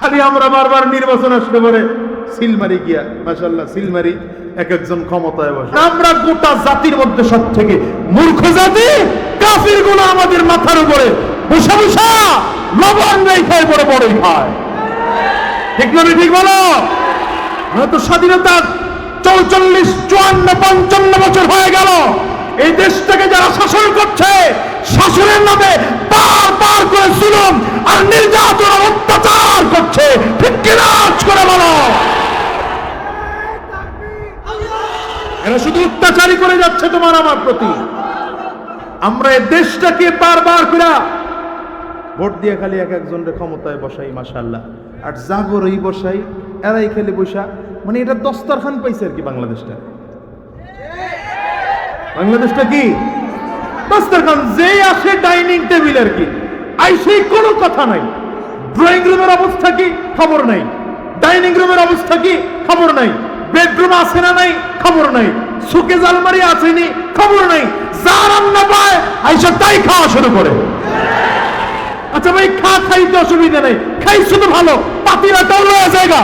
খালি আমরা বারবার নির্বাচন আসতে পারে সিলমারি গিয়া মাশাআল্লাহ সিলমারি এক একজন ক্ষমতায় বসে। আমরা গোটা জাতির মধ্যে সব থেকে মূর্খ জাতি, কাফির গুলো আমাদের মাথার উপরে বসা বসা লবণ নেই খায়, বড় বড়ই খায়। ঠিক না? ঠিক বলো। তো স্বাধীনতা 44, 54, 55 বছর হয়ে গেল। এই দেশটাকে যারা শাসন করছে, শাসনের নামে বারবার করে জুলুম আর নির্যাতন আর অত্যাচার করছে। ঠিক কিনা করে বলো। এরা শুধু অত্যাচারই করে যাচ্ছে তোমার আমার প্রতি। আমরা এই দেশটাকে বারবার করে ভোট দিয়ে খালি এক একজনের ক্ষমতায় বসাই মাশাআল্লাহ, আর জাগরই বসাই এরাই খেলে বসা, মানে এটা দস্তরখান পাইছে আর কি। বাংলাদেশটা কি দস্তরখান, যে আসে ডাইনিং টেবিল আর কি, আইসেই কোনো কথা নাই। ড্রয়িং রুমের অবস্থা কি খবর নাই, ডাইনিং রুমের অবস্থা কি খবর নাই, বেডরুম আছে না নাই খবর নাই, সুকেজ আলমারি আসেনি খবর নাই। যা রান্না পায় আইসা তাই খাওয়া শুরু করে। আচ্ছা ভাই, খাইতে অসুবিধা নেই, খাইছো তো ভালো, পাতিরা টলয়া জায়গা।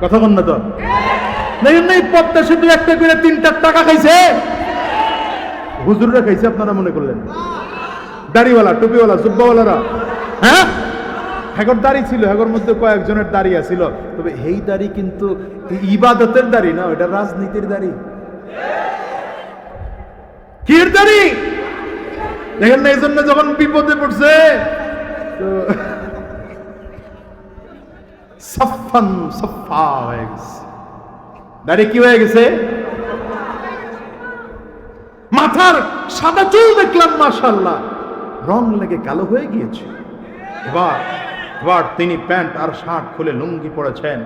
কথা বল না তো। পদ্মা সেতু একটা করে 3-4 টাকা খাইছে, হুজুররা খাইছে আপনারা মনে করলেন? দাড়িওয়ালা, টুপিওয়ালা, জুব্বাওয়ালারা, হ্যাঁ, হেগর দাড়ি ছিল, হেগর মধ্যে কয়েকজনের দাড়ি আছিল, তবে এই দাড়ি কিন্তু ইবাদতের দাড়ি না, ওটা রাজনীতির দাড়ি। কির দাড়ি দেখেন না? এই জন্য যখন বিপদে পড়ছে তো সাফান সাফা হয়ে গেছে, দাড়ি কি হয়ে গেছে? মাথার সাদা চুল দেখলাম মাশাআল্লাহ রং লেগে কালো হয়ে গিয়েছে। এবার তিনি প্যান্ট আর শার্ট খুলে লুঙ্গি পরেছেন,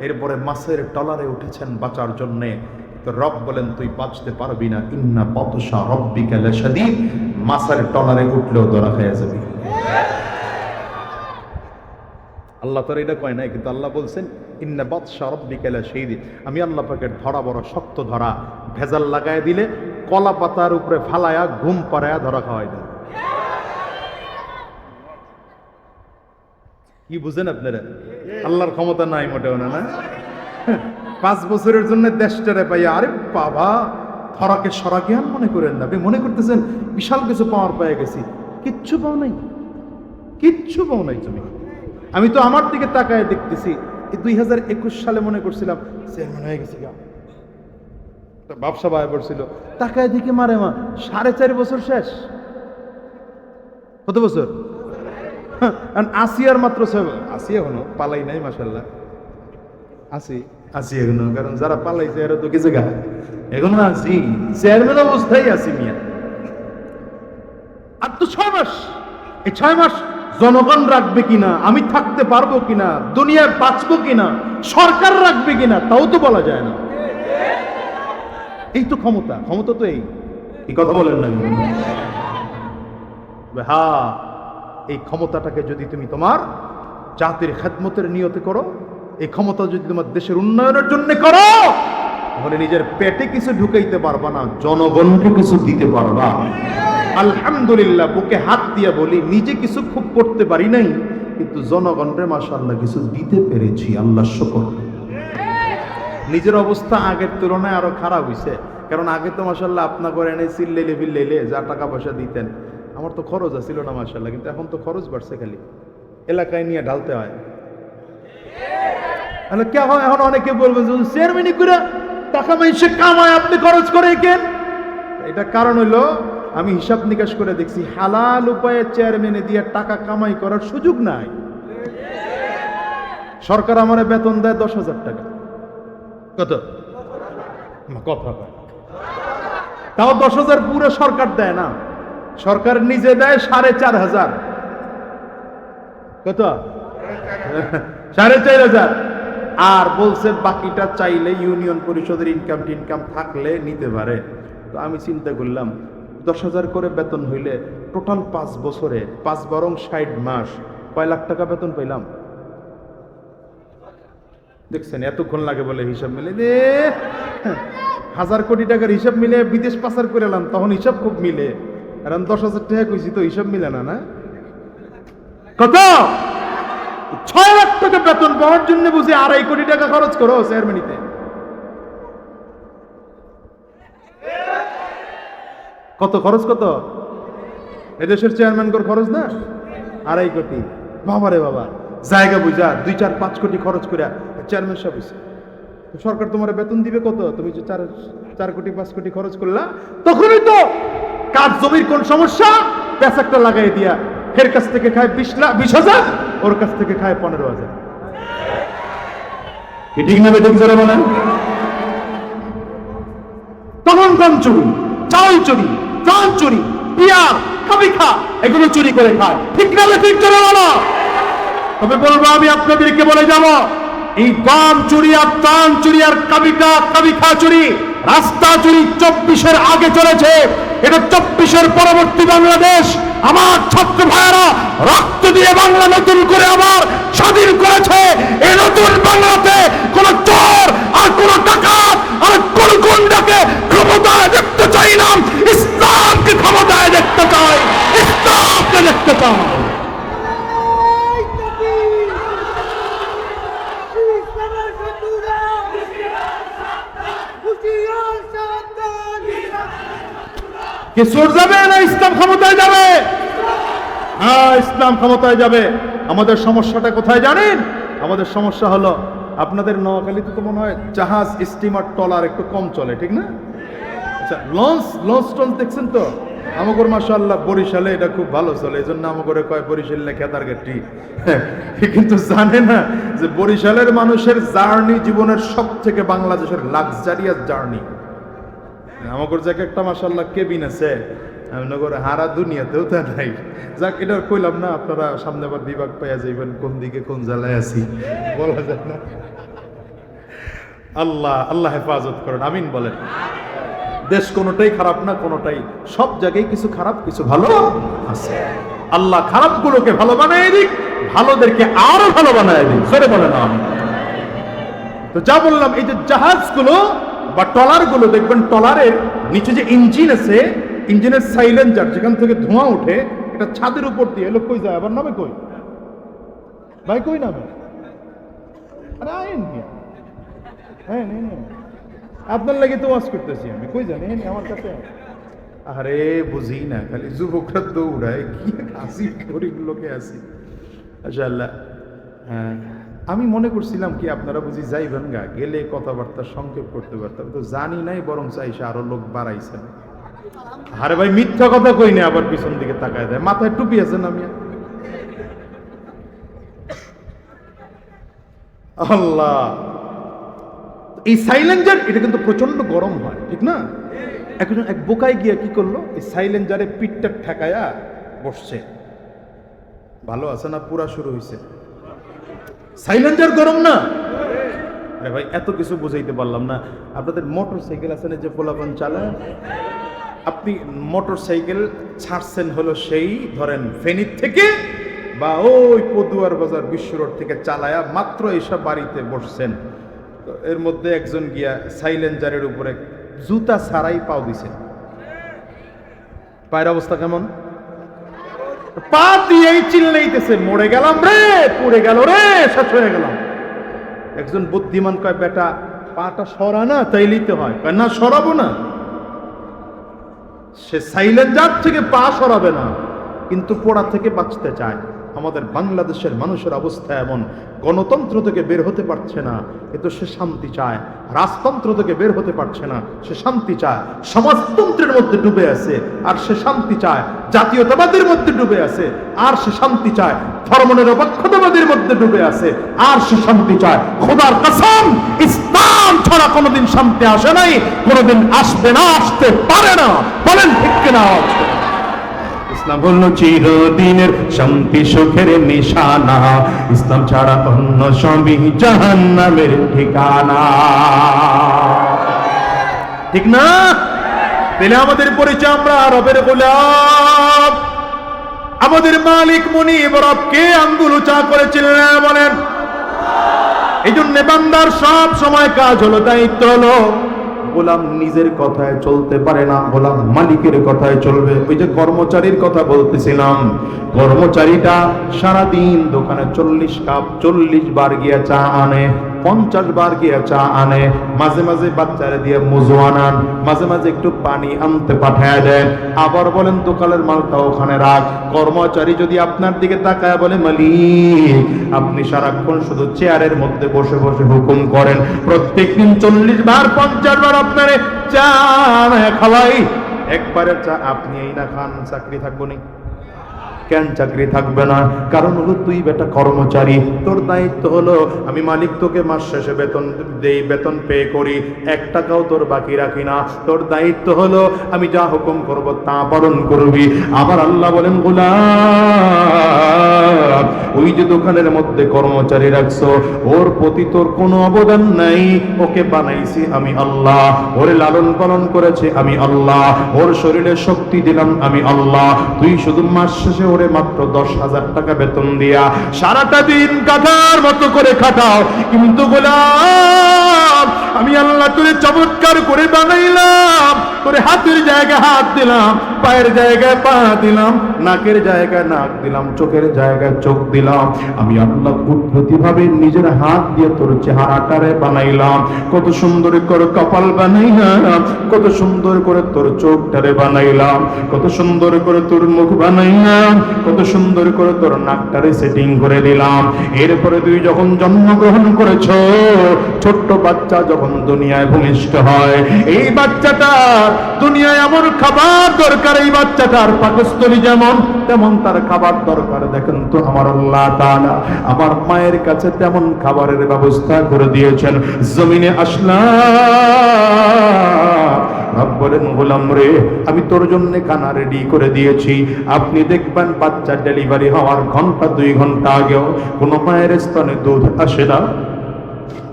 এরপরে মাছের টলারে উঠেছেন বাঁচার জন্যে। তো রব বলেন, তুই বাঁচতে পারবি না, ইন্না বাতশা রাব্বিকা লাশাদীদ, মাছের টলারে উঠলেও ধরা খেয়ে যাবি। আল্লাহ তোর এটা কয় নাই, কিন্তু আল্লাহ বলছেন ইন্না বাতশা রাব্বিকা লাশাদীদ, আমি আল্লাহ পাকের ধরা বড় শক্ত ধরা। ভেজাল লাগায় দিলে কলা পাতার উপরে ফালায়া ঘুম পাড়ায়া ধরা খাওয়াই দেন। কি বুঝেন আপনারা? আল্লাহর ক্ষমতা নাই মোটেও না। 5 বছরের জন্য দেশটারে পাইয়া, আরে বাবা, ধরাকে সরা জ্ঞান মনে করেন না। মনে করতেছেন বিশাল কিছু পাওয়ার পেয়ে গেছি, কিচ্ছু পাও নাই, কিচ্ছু পাও নাই তুমি। আমি তো আমার দিকে তাকায় দেখতেছি, 2021 সালে মনে করছিলাম চেয়ারম্যান হয়ে গেছি, ব্যবসা বায় পড়ছিল, তাকায় দিকে মারে মা 4.5 বছর শেষ। কত বছর? আসিয়ার মাত্র 6। আসি এখনো পালাই নাই মাশাআল্লাহ, আসি এখনো, কারণ যারা পালাইছে এরা তো কিছু গা এখনো আসি চেয়ারম্যান অবস্থায় আসি মিয়া। আর তো 6 মাস, এই 6 মাস জনগণ রাখবে কিনা, আমি থাকতে পারবো কিনা, দুনিয়ায় বাঁচবো কিনা, সরকার রাখবে কিনা, তাও তো বলা যায় না। এই তো ক্ষমতা তো এই কথা বলেন না? হ্যাঁ, এই ক্ষমতাটাকে যদি তুমি তোমার জাতির খেদমতের নিয়তে করো, এই ক্ষমতা যদি তোমার দেশের উন্নয়নের জন্য করো, তাহলে নিজের পেটে কিছু ঢুকাইতে পারবা না, জনগণকে কিছু দিতে পারবা। আলহামদুলিল্লাহ, বুকে হাত দিয়ে বলি, নিজে কিছু খুব করতে পারি নাই, কিন্তু জনগণরে মাশাআল্লাহ কিছু দিতে পেরেছি, আল্লাহ শুকর। নিজের অবস্থা আগের তুলনায় আরো খারাপ হয়েছে, কারণ আগে তো মাশাআল্লাহ আপনা করে এনে চিল্লেলে বিল্লেলে যা টাকা পয়সা দিতেন, আমার তো খরচ ছিল না মাশাআল্লাহ, কিন্তু এখন তো খরচ বাড়ছে, খালি এলাকায় নিয়ে ঢালতে হয়। এখন অনেকে বলবে যে চেয়ারম্যানি করে টাকা মানুষে কামায়, আপনি খরচ করে কেন? এটা কারণ হলো, আমি হিসাব নিকাশ করে দেখছি, হালাল উপায়ে চেয়ারম্যানে দিয়ে টাকা কামাই করার সুযোগ নাই। সরকার আমার বেতন দেয় 10,000 টাকা। কত কথা হয়, তাও 10,000 পুরো সরকার দেয় না, সরকার নিজে দেয় 4,500। কত? 4,500। আর বলছে বাকিটা চাইলে ইউনিয়ন পরিষদের ইনকাম থাকলে নিতে পারে। তো আমি চিন্তা করলাম, 10,000 করে বেতন হইলে টোটাল 5 বছরে 5 বরং 60 মাস, কয় লাখ টাকা বেতন পাইলাম? দেখছেন এতক্ষণ লাগে বলে হিসাব মিলে 1000 কোটি টাকার হিসাব মিলে বিদেশ পাচার করে এলাম, তখন হিসাব খুব মিলে। কারণ 10,000 টাকা কইছি তো হিসাব মিলে না। কত? 6 লাখ টাকা বেতন পাওয়ার জন্য বুঝি 2.5 কোটি টাকা খরচ করো চেয়ারম্যানিতে। কত খরচ, কত এদেশের চেয়ারম্যানগর খরচ না 2.5 কোটি। বাবারে বাবা, জায়গা বুঝা 2-4-5 কোটি খরচ করে চেয়ারম্যান সাহেব হইছে। সরকার তোমার বেতন দিবে কত? তুমি যে 4 কোটি 5 কোটি খরচ করলা, তখনই তো কার জমির কোন সমস্যা প্যাচ একটা লাগাই দিয়া এর কাছ থেকে খায় 20,000, ওর কাছ থেকে খায় 15,000। কি ঠিক না বেতন জোরে বলেন? তখন কম চুরি, চাল চুরি, প্রাণ চুরি, পিয়ার কাবিখা এগুলো চুরি করে খায়। ঠিক না ঠিক জোরে বলো। তবে বলবো আমি আপনাদেরকে বলে যাব, এই গম চুরি আর প্রাণ চুরি আর কাবিখা চুরি, রাস্তা চুরি 24-এর আগে চলেছে। এটা 24-এর পরবর্তী বাংলাদেশ। আমার ছাত্র ভাইয়েরা রক্ত দিয়ে বাংলা নতুন করে আবার স্বাধীন করেছে। এই নতুন বাংলাতে কোন চোর আর কোন ডাকাত আর কোন গুন্ডাকে ক্ষমতায় দেখতে চাই না। ইসলামকে ক্ষমতায় দেখতে চাই, ইসলামকে দেখতে চাই। কি চোর যাবে না ইসলাম ক্ষমতায় যাবে? হ্যাঁ, ইসলাম ক্ষমতায় যাবে। আমাদের সমস্যাটা কোথায় জানেন? আমাদের সমস্যা হলো আপনাদের নোয়াখালীতে তো মনে হয় জাহাজ, স্টিমার, ট্রলার একটু কম চলে, ঠিক না? আচ্ছা, লঞ্চ দেখছেন তো? আমাগর মাশাআল্লাহ বরিশালে এটা খুব ভালো চলে, এই জন্য আমাগরে কয় বরিশালে খেতার গাটি। কিন্তু জানে না যে বরিশালের মানুষের জার্নি জীবনের সব থেকে বাংলাদেশের লাক্সারিয়াস জার্নি। আমাগর জায়গায় একটা মাশাআল্লাহ কেবিন আছে, নগর হারা দুনিয়াতেও তা নাই। যাক, এটা কইলাম না, আপনারা সামনে আবার বিভাগ পাইয়া যাইবেন কোন দিকে কোন জ্বালায় আছি, বলা যায় না। আল্লাহ হেফাজত করেন, আমিন বলেন। দেশ কোনোটাই খারাপ না, কোনোটাই, সব জায়গায় কিছু খারাপ কিছু ভালো আছে। আল্লাহ খারাপগুলোকে ভালো বানায় দিক, ভালোদেরকে আরো ভালো বানায় দিক। সরে বলেন আমিন। তো যা বললাম, এই যে জাহাজগুলো বা ট্রলার গুলো দেখবেন, ট্রলারের নিচে যে ইঞ্জিন আছে, ইঞ্জিনের সাইলেন্সার যেখান থেকে ধোঁয়া উঠে, এটা ছাদের উপর দিয়ে এলো কই যায়, আবার নামে কই ভাই, কই নামে? আরে আইন হ্যাঁ, আপনার লাগে তো ওয়াজ করতেছি আমি, কই জানেন আমার কাছে। আরে বুঝি না, খালি যুবকরা দৌড়ায়, কি হাসি গরিব লোকে আসি। আচ্ছা আল্লাহ, হ্যাঁ, আমি মনে করছিলাম কি আপনারা বুঝি যাইবেন গা, গেলে কথাবার্তা সংক্ষেপ করতে পারতাম, তো জানি নাই, বরং চাইছে আরো লোক বাড়াইছেন। আরে ভাই, মিথ্যা কথা কই না, আবার পিছন দিকে তাকায় দেয়। মাথায় টুপি আছে না মিয়া? আল্লাহ, এই সাইলেন্সার এটা কিন্তু প্রচন্ড গরম হয়, ঠিক না? এক বোকায় গিয়া কি করলো, এই সাইলেন্সারে পিঠটা ঠেকায়া বসছে। ভালো আছে না? পুরা শুরু হয়েছে। সাইলেন্সার গরম না? আরে ভাই, এত কিছু বুঝাইতে পারলাম না। আপনাদের মোটর সাইকেল আছে না, যে পোলাপান চালায়, আপনি মোটর সাইকেল ছাড়ছেন হলো সেই ধরেন ফেনী থেকে বা ওই পদুয়ার বাজার বিশ্ব রোড থেকে চালায়া মাত্র এইসব বাড়িতে বসছেন, তো এর মধ্যে একজন গিয়া সাইলেন্সারের উপরে জুতা ছাড়াই পাও দিছে। পায়ের অবস্থা কেমন? পা দিয়েই চিল্লাইতেছে, মরে গেলাম রে, পড়ে গেল রে, শেষ হয়ে গেলাম। একজন বুদ্ধিমান কয়, বেটা পাটা সরা না, তাইলেই তো হয়। কয় না, সরাবো না। সে সাইলেন্সার থেকে পা সরাবে না, কিন্তু পোড়া থেকে বাঁচতে চায়। আমাদের বাংলাদেশের মানুষের অবস্থা এমন, গণতন্ত্র থেকে বের হতে পারছে না, কিন্তু সে শান্তি চায়। রাজতন্ত্র থেকে বের হতে পারছে না, সে শান্তি চায়। সমাজতন্ত্রের মধ্যে ডুবে আছে আর সে শান্তি চায়। জাতীয়তাবাদের মধ্যে ডুবে আছে আর সে শান্তি চায়। ধর্মনিরপেক্ষতাবাদের মধ্যে ডুবে আছে আর সে শান্তি চায়। খোদার কসম, ইসলাম ছাড়া কোনোদিন শান্তি আসে নাই, কোনোদিন আসবে না, আসতে পারে না। বলেন ঠিক কিনা? ইসলাম হলো চিরদিনের শান্তি সুখের নিশানা, ইসলাম ছাড়া অন্য সবই জাহান্নামের ঠিকানা। ঠিক না? তাহলে আমাদের পরিচয়, আমরা রবের গোলাম। আমাদের মালিক মুনিব রবকে আঙ্গুল উঁচা করেছিলেন, বলেন। এই জন্য বান্দার সব সময় কাজ হলো, দায়িত্ব হলো গোলাম নিজের কথায় চলতে পারে না, গোলাম মালিকের কথায় চলবে। ওই যে কর্মচারীর কথা বলতেছিলাম, কর্মচারীটা সারাদিন দোকানে 40 বার গিয়া চা আনে, 50 বার গিয়া চা আনে, মাঝে মাঝে বাচ্চারে দিয়ে মুজু আনান, মাঝে মাঝে একটু পানি আনতে পাঠায় দেন, আবার বলেন দোকানের মালটা ওখানে রাখ। কর্মচারী যদি আপনার দিকে তাকায় বলে, মালিক আপনি সারাক্ষণ শুধু চেয়ারের মধ্যে বসে বসে হুকুম করেন, প্রত্যেকদিন 40 বার 50 বার আপনারে চা খাওয়াই, একবারে চা আপনি এই না খান, চাকরি থাকবো নি? কেন চাকরি থাকবে না? কারণ হলো তুই বেটা কর্মচারী, তোর দায়িত্ব হলো আমি মালিক তোকে মাস শেষে বেতন দেই, বেতন পে করি, 1 টাকাও তোর বাকি রাখি না। তোর দায়িত্ব হলো আমি যা হুকুম করব তা পালন করবি। আবার আল্লাহ বলেন, গোলাম ওই যে দোকানের মধ্যে কর্মচারী রাখছো, ওর প্রতি তোর কোনো অবদান নাই, ওকে বানাইছি আমি আল্লাহ, ওরে লালন পালন করেছে আমি আল্লাহ, ওর শরীরে শক্তি দিলাম আমি আল্লাহ, তুই শুধু মাস শেষে ওরে মাত্র 10,000 টাকা বেতন দিয়া সারাটা দিন কাঁটার মতো করে খাটাও। কিন্তু গোলাম আমি আল্লাহ তোরে চমৎকার করে বানাইলাম, তোরে হাতের জায়গায় হাত দিলাম, পায়ের জায়গায় পা দিলাম, নাকের জায়গায় নাক দিলাম, চোখের জায়গায় চোখ দিলাম। আমি আল্লাহ কুদরতি ভাবে নিজের হাত দিয়ে তোর চেহারাটারে বানাইলাম, কত সুন্দর করে কপাল বানাইলাম, কত সুন্দর করে তোর চোখটারে বানাইলাম, কত সুন্দর করে তোর মুখ বানাইলাম, কত সুন্দর করে তোর নাকটারে সেটিং করে দিলাম। এরপরে তুই যখন জন্মগ্রহণ করেছ, ছোট্ট বাচ্চা যখন দুনিয়ায় ভূমিষ্ঠ হয়, এই বাচ্চাটা দুনিয়ায় এমন খাবার দরকার, এই বাচ্চাটার পাকস্থলী যেমন তেমন তার খাবার দরকার। দেখেন তো আমার আল্লাহ তাআলা আমার মায়ের কাছে তেমন খাবারের ব্যবস্থা করে দিয়েছেন। জমিনে আসলাম, রব বলেন, গোলাম রে আমি তোর জন্য খানা রেডি করে দিয়েছি। আপনি দেখবেন বাচ্চা ডেলিভারি হওয়ার ঘন্টা 2 ঘন্টা আগেও কোনো মায়ের স্তনে দুধ আসে না,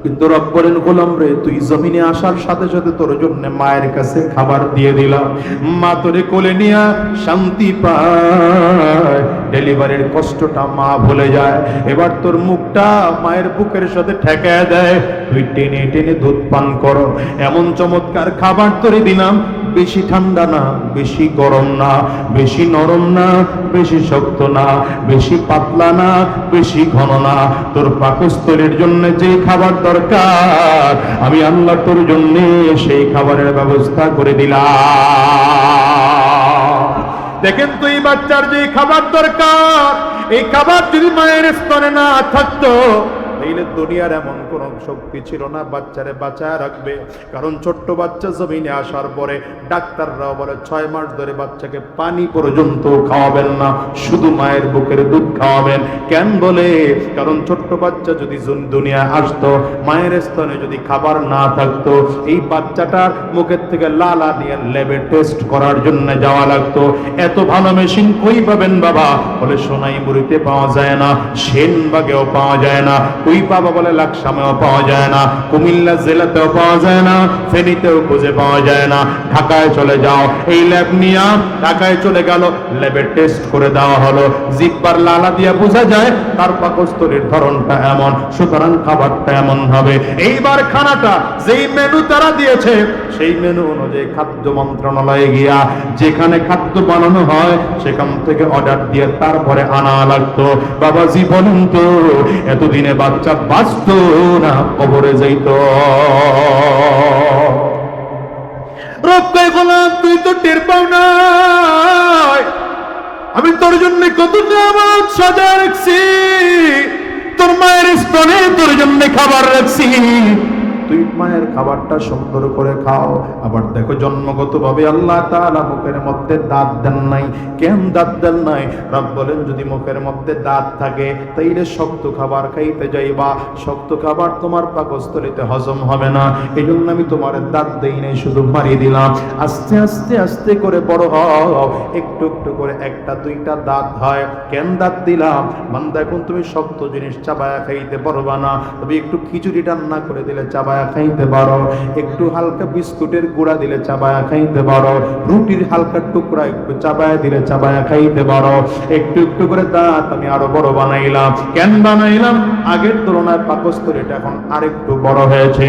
কিন্তু রব বলেন, গোলাম রে তুই জমিনে আসার সাথে সাথে তোর জন্য মায়ের কাছে খাবার দিয়ে দিলাম, মা তোরে কোলে নিয়ে শান্তি পায়, ডেলিভারির কষ্টটা মা ভুলে যায়। এবার তোর মুখটা মায়ের বুকের সাথে ঠেকায় দেয়, তুই টেনে টেনে দুধ পান করো। এমন চমৎকার খাবার তোরে দিলাম, বেশি ঠান্ডা না, বেশি গরম না, বেশি নরম না, বেশি শক্ত না, বেশি পাতলা না, বেশি ঘন না, তোর পাকস্থলীর জন্য যে খাবার দরকার আমি আল্লাহ তোর জন্য সেই খাবারের ব্যবস্থা করে দিলাম। দেখেন তো এই বাচ্চার যে খাবার দরকার, এই খাবার যদি মায়ের স্তনে না থাকতো তাইলে দুনিয়ার এমন কোন শক্তি ছিল না বাচ্চারে বাঁচায় রাখবে। কারণ ছোট্ট বাচ্চা জমিনে আসার পরে ডাক্তাররাও বলে 6 মাস ধরে বাচ্চাকে পানি পর্যন্ত খাওয়াবেন না, শুধু মায়ের বুকের দুধ খাওয়াবেন। কেন বলে? কারণ ছোট্ট বাচ্চা যদি দুনিয়া আসতো, মায়ের স্তনে যদি খাবার না থাকতো, এই বাচ্চাটার মুখের থেকে লালা নিয়ে ল্যাবে টেস্ট করার জন্য যাওয়া লাগতো। এত ভালো মেশিন কই পাবেন বাবা? বলে সোনাইমুড়িতে পাওয়া যায় না, সেনবাগেও পাওয়া যায় না, ওই বাবা বলে লাকসামেও পাওয়া যায় না, কুমিল্লা জেলাতেও পাওয়া যায় না, ফেনীতেও খুঁজে পাওয়া যায় না, ঢাকায় চলে যাও। এই ল্যাব নিয়ে ঢাকায় চলে গেল, ল্যাবে টেস্ট করে দেওয়া হলো, জিব্বার লালা দিয়ে বোঝা যায় তার পাকস্থলীর ধরনটা এমন, সুতরাং খাবারটা এমন হবে। এইবার খানাটা যেই মেনু তারা দিয়েছে সেই মেনু অনুযায়ী খাদ্য মন্ত্রণালয়ে গিয়া যেখানে খাদ্য বানানো হয় সেখান থেকে অর্ডার দিয়ে তারপরে আনা লাগতো। বাবাজি বলুন তো এতদিনে বাচ্চা বাঁচতো না কবরে যাইত? রব্বাই গোলাম তুই তো টের পাও না আমি তোর জন্য কত নিয়ামত সাজা রাখছি, তোর মায়ের স্তনে তোর জন্য খাবার রাখছি, তুই মায়ের খাবারটা সুন্দর করে খাও। আবার দেখো জন্মগত ভাবে আল্লাহ তাআলা মুখের মধ্যে দাঁত দেন নাই। কেন দাঁত দেন নাই? রব বলেন যদি মুখের মধ্যে দাঁত থাকে তাইলে শক্ত খাবার খাইতে যাইবা, শক্ত খাবার তোমার পাকস্থলীতে হজম হবে না। এই জন্য আমি তোমার দাঁত দেই নাই, শুধু মারি দিলাম। আস্তে আস্তে আস্তে করে বড় হও, একটু একটু করে 1টা 2টা দাঁত হয়। কেন দাঁত দিলাম? বান্দা এখন তুমি শক্ত জিনিস চাবায়া খাইতে পারবা না, তবে একটু খিচুড়ি রান্না করে দিলে চাবায়া খাইতে পারো, একটু হালকা বিস্কুটের গুঁড়া দিলে চাবায়া খাইতে পারো, রুটির হালকা টুকরা একটু চাবায়া দিলে চাবায়া খাইতে পারো। একটু একটু করে দাঁত আমি আরো বড় বানাইলাম। কেন বানাইলাম? আগের তুলনায় পাকস্থলীটা এখন আরেকটু বড় হয়েছে।